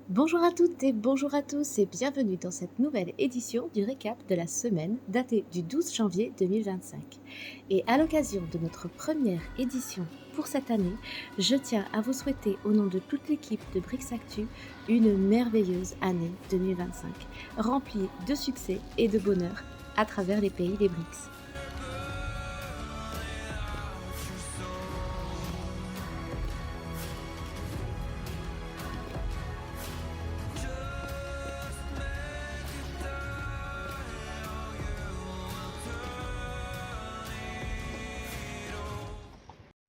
Bonjour à toutes et bonjour à tous et bienvenue dans cette nouvelle édition du récap de la semaine datée du 12 janvier 2025. Et à l'occasion de notre première édition pour cette année, je tiens à vous souhaiter au nom de toute l'équipe de BRICS Actu une merveilleuse année 2025, remplie de succès et de bonheur à travers les pays des BRICS.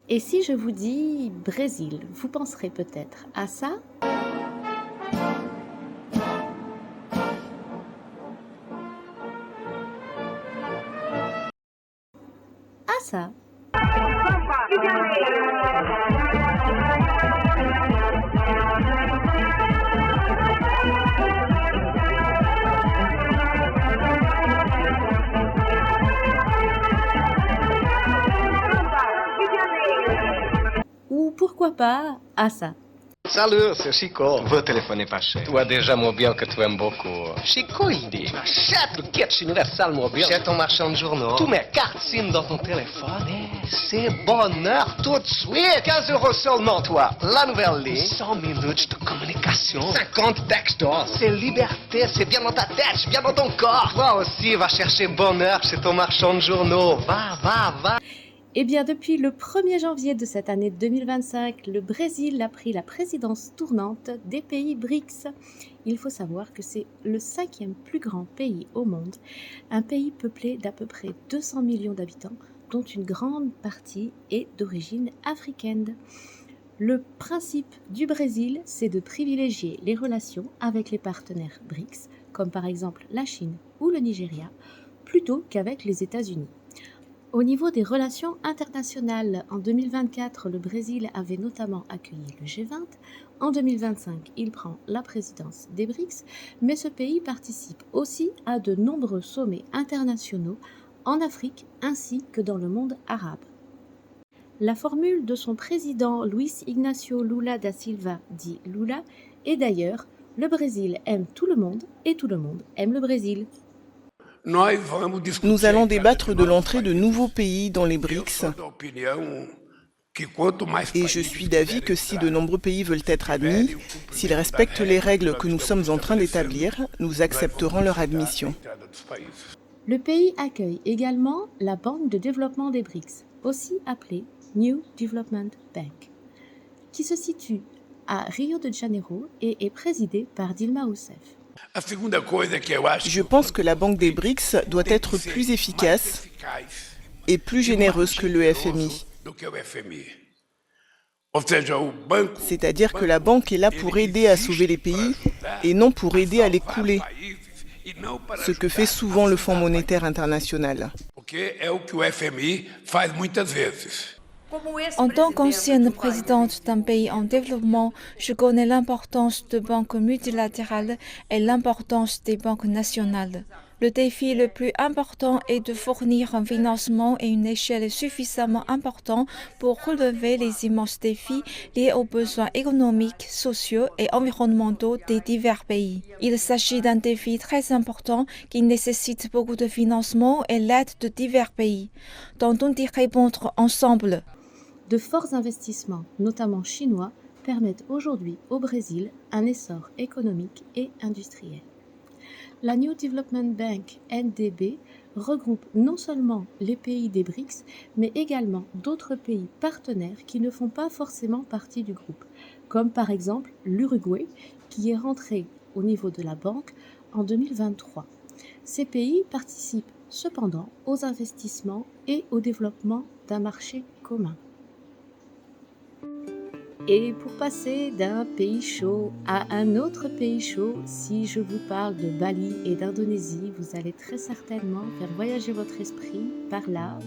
Et si je vous dis Brésil, vous penserez peut-être à ça? À ça. Ou pourquoi pas à ça. Salut, c'est Chico. Vă téléphoner pas cher. Tu as déjà mobile que tu aimes beaucoup. Chico, il dit. Achète le kit Universal Mobile. Chez ton marchand de journaux. Tous mes cartes SIM dans ton téléphone. C'est bonheur tout de suite. 15 euros seulement, toi. La nouvelle ligne. 100 minutes de communication. 50 textos. C'est liberté, c'est bien dans ta tête, c'est bien dans ton corps. Toi aussi, va chercher bonheur chez ton marchand de journaux. Va. Eh bien, depuis le 1er janvier de cette année 2025, le Brésil a pris la présidence tournante des pays BRICS. Il faut savoir que c'est le 5e plus grand pays au monde, un pays peuplé d'à peu près 200 millions d'habitants, dont une grande partie est d'origine africaine. Le principe du Brésil, c'est de privilégier les relations avec les partenaires BRICS, comme par exemple la Chine ou le Nigeria, plutôt qu'avec les États-Unis. Au niveau des relations internationales, en 2024, le Brésil avait notamment accueilli le G20. En 2025, il prend la présidence des BRICS, mais ce pays participe aussi à de nombreux sommets internationaux en Afrique ainsi que dans le monde arabe. La formule de son président Luiz Inácio Lula da Silva, dit Lula, est d'ailleurs « Le Brésil aime tout le monde et tout le monde aime le Brésil ». Nous allons débattre de l'entrée de nouveaux pays dans les BRICS et je suis d'avis que si de nombreux pays veulent être admis, s'ils respectent les règles que nous sommes en train d'établir, nous accepterons leur admission. Le pays accueille également la Banque de développement des BRICS, aussi appelée New Development Bank, qui se situe à Rio de Janeiro et est présidée par Dilma Rousseff. Je pense que la Banque des BRICS doit être plus efficace et plus généreuse que le FMI. C'est-à-dire que la banque est là pour aider à sauver les pays et non pour aider à les couler, ce que fait souvent le Fonds monétaire international. En tant qu'ancienne présidente d'un pays en développement, je connais l'importance de banques multilatérales et l'importance des banques nationales. Le défi le plus important est de fournir un financement et une échelle suffisamment importante pour relever les immenses défis liés aux besoins économiques, sociaux et environnementaux des divers pays. Il s'agit d'un défi très important qui nécessite beaucoup de financement et l'aide de divers pays, dont on y répondre ensemble. De forts investissements, notamment chinois, permettent aujourd'hui au Brésil un essor économique et industriel. La New Development Bank (NDB) regroupe non seulement les pays des BRICS, mais également d'autres pays partenaires qui ne font pas forcément partie du groupe, comme par exemple l'Uruguay, qui est rentré au niveau de la banque en 2023. Ces pays participent cependant aux investissements et au développement d'un marché commun. Et pour passer d'un pays chaud à un autre pays chaud, si je vous parle de Bali et d'Indonésie, vous allez très certainement faire voyager votre esprit par là.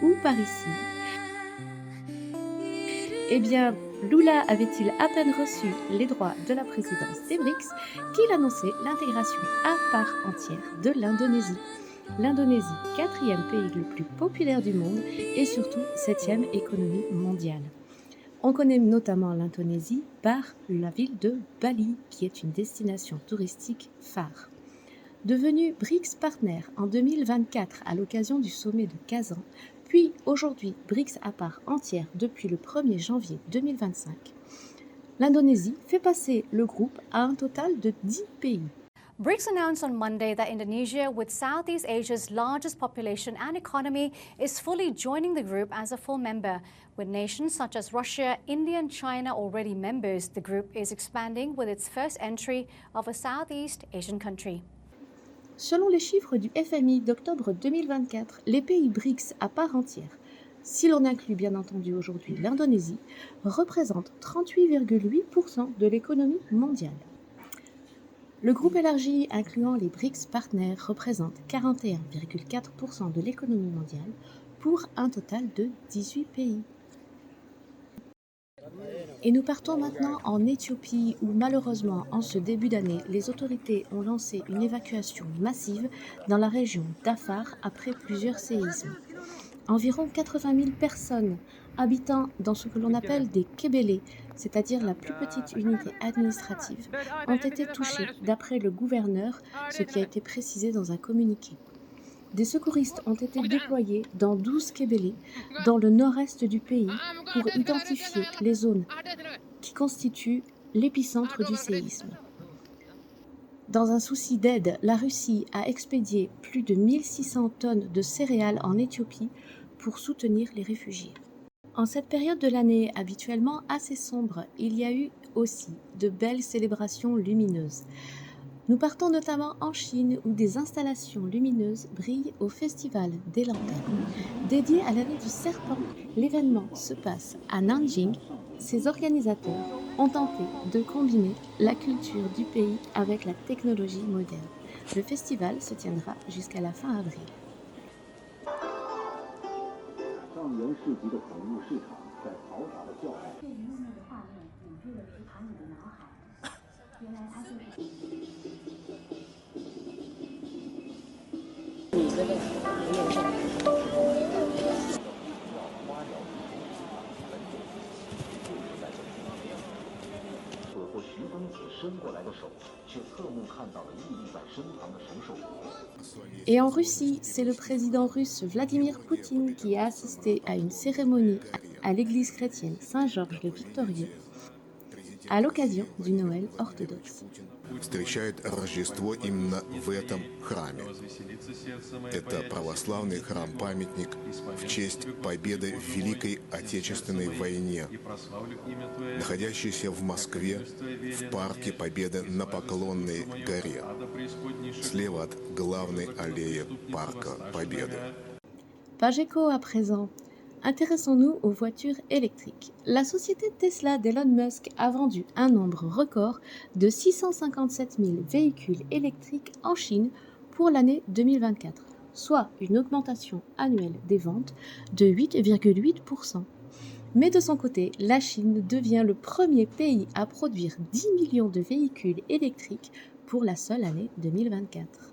Ou par ici. Eh bien, Lula avait-il à peine reçu les droits de la présidence des BRICS qu'il annonçait l'intégration à part entière de l'Indonésie. L'Indonésie, 4e pays le plus populaire du monde et surtout 7e économie mondiale. On connaît notamment l'Indonésie par la ville de Bali, qui est une destination touristique phare. Devenu BRICS Partner en 2024 à l'occasion du sommet de Kazan, puis aujourd'hui BRICS à part entière depuis le 1er janvier 2025, l'Indonésie fait passer le groupe à un total de 10 pays. BRICS announced on Monday that Indonesia, with Southeast Asia's largest population and economy, is fully joining the group as a full member. With nations such as Russia, India and China already members, the group is expanding with its first entry of a Southeast Asian country. Selon les chiffres du FMI d'octobre 2024, les pays BRICS à part entière, si l'on inclut bien entendu aujourd'hui l'Indonésie, représentent 38,8% de l'économie mondiale. Le groupe élargi incluant les BRICS partenaires représente 41,4% de l'économie mondiale pour un total de 18 pays. Et nous partons maintenant en Éthiopie où malheureusement en ce début d'année, les autorités ont lancé une évacuation massive dans la région d'Afar après plusieurs séismes. Environ 80 000 personnes habitant dans ce que l'on appelle des kébélés, c'est-à-dire la plus petite unité administrative, ont été touchées d'après le gouverneur, ce qui a été précisé dans un communiqué. Des secouristes ont été déployés dans 12 kébélés dans le nord-est du pays pour identifier les zones qui constituent l'épicentre du séisme. Dans un souci d'aide, la Russie a expédié plus de 1600 tonnes de céréales en Éthiopie pour soutenir les réfugiés. En cette période de l'année habituellement assez sombre, il y a eu aussi de belles célébrations lumineuses. Nous partons notamment en Chine où des installations lumineuses brillent au Festival des Lanternes. Dédié à l'année du serpent, l'événement se passe à Nanjing. Ses organisateurs ont tenté de combiner la culture du pays avec la technologie moderne. Le festival se tiendra jusqu'à la fin avril. Et en Russie, c'est le président russe Vladimir Poutine qui a assisté à une cérémonie à l'église chrétienne Saint-Georges le Victorieux à l'occasion du Noël orthodoxe. Встречает Рождество именно в этом храме. Это православный храм-памятник в честь победы в Великой Отечественной войне, находящийся в Москве в парке Победы на Поклонной горе, слева от главной аллеи парка Победы. Pageco à présent. Intéressons-nous aux voitures électriques. La société Tesla d'Elon Musk a vendu un nombre record de 657 000 véhicules électriques en Chine pour l'année 2024, soit une augmentation annuelle des ventes de 8,8%. Mais de son côté, la Chine devient le premier pays à produire 10 millions de véhicules électriques pour la seule année 2024.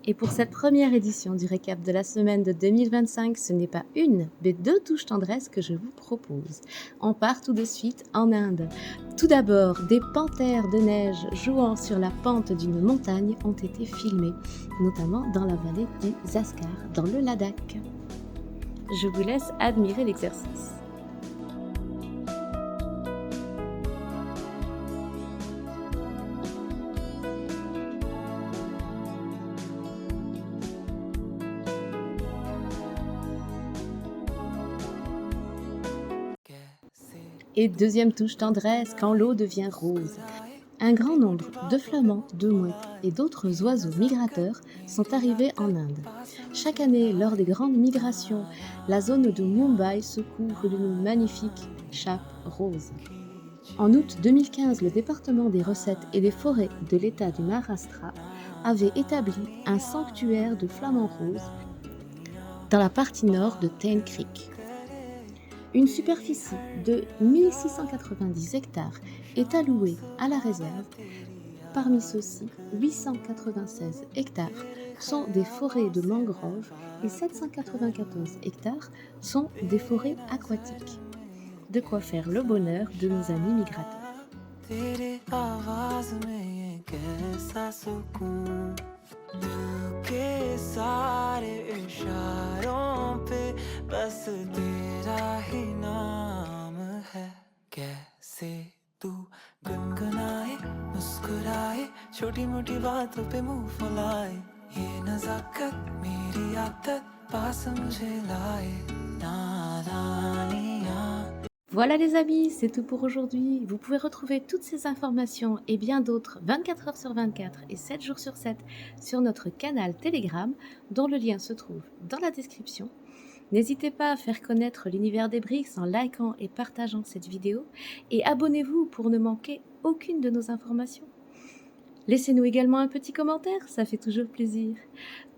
Et pour cette première édition du récap de la semaine de 2025, ce n'est pas une, mais deux touches tendresse que je vous propose. On part tout de suite en Inde. Tout d'abord, des panthères de neige jouant sur la pente d'une montagne ont été filmées, notamment dans la vallée du Zaskar, dans le Ladakh. Je vous laisse admirer l'exercice. Et deuxième touche tendresse, quand l'eau devient rose. Un grand nombre de flamands, de mouettes et d'autres oiseaux migrateurs sont arrivés en Inde. Chaque année, lors des grandes migrations, la zone de Mumbai se couvre d'une magnifique chape rose. En août 2015, le département des recettes et des forêts de l'État du Maharashtra avait établi un sanctuaire de flamants roses dans la partie nord de Tain Creek. Une superficie de 1690 hectares est allouée à la réserve. Parmi ceux-ci, 896 hectares sont des forêts de mangroves et 794 hectares sont des forêts aquatiques. De quoi faire le bonheur de nos amis migrateurs. Voilà les amis, c'est tout pour aujourd'hui. Vous pouvez retrouver toutes ces informations et bien d'autres 24 heures sur 24 et 7 jours sur 7 sur notre canal Telegram, dont le lien se trouve dans la description. N'hésitez pas à faire connaître l'univers des BRICS en likant et partageant cette vidéo et abonnez-vous pour ne manquer aucune de nos informations. Laissez-nous également un petit commentaire, ça fait toujours plaisir.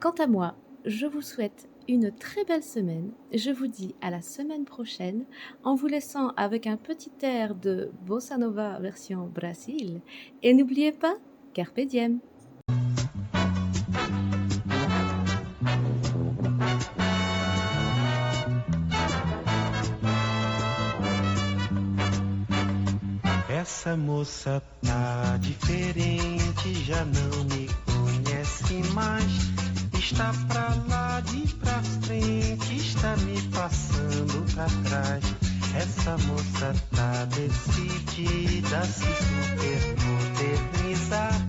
Quant à moi, je vous souhaite une très belle semaine. Je vous dis à la semaine prochaine en vous laissant avec un petit air de Bossa Nova version Brésil. Et n'oubliez pas, Carpe Diem. Essa moça tá diferente, já não me conhece mais. Está pra lá de pra frente, está me passando pra trás. Essa moça tá decidida a se super modernizar.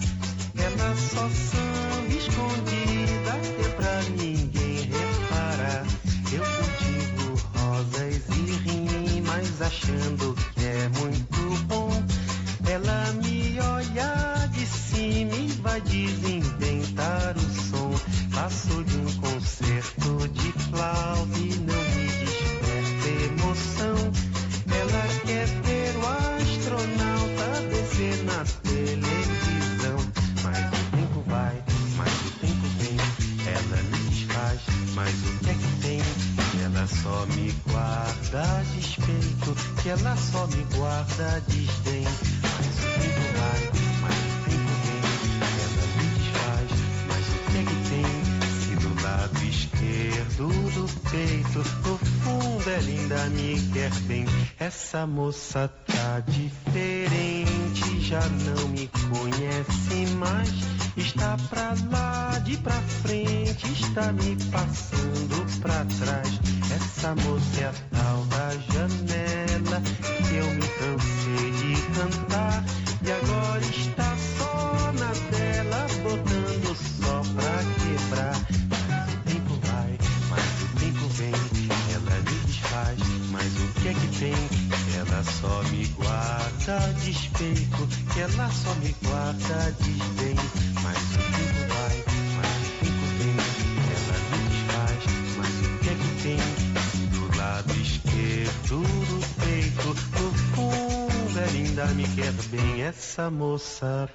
Ela só samba escondida, é pra ninguém reparar. Eu cultivo rosas e rimas, achando que é muito bom. Ela me olha de cima e vai desinventar o som. Passo de um concerto de flauta e não me desperta emoção. Ela quer ver o astronauta descer na televisão. Mas o tempo vai, mas o tempo vem. Ela me desfaz, mas o que é que tem? Ela só me guarda despeito, que ela só me guarda desdém. Mas o tempo vai, mas o tempo vem. Ela me desfaz, mas o que é que tem? Lado esquerdo do peito, no fundo ela ainda me quer bem. Essa moça tá diferente, já não me conhece mais. Está pra lá de pra frente, está me passando pra trás. Essa moça é a tal da janela, que eu me cansei de cantar. E agora está só na dela, botando só pra quebrar. Ela me desfaz, mas o que é que tem? Ela só me guarda despeito, que ela só me guarda desdém. Mas o tempo vai, mas o tempo vem. Ela me desfaz, mas o que é que tem? Do lado esquerdo do peito, no fundo ela ainda me quer bem. Essa moça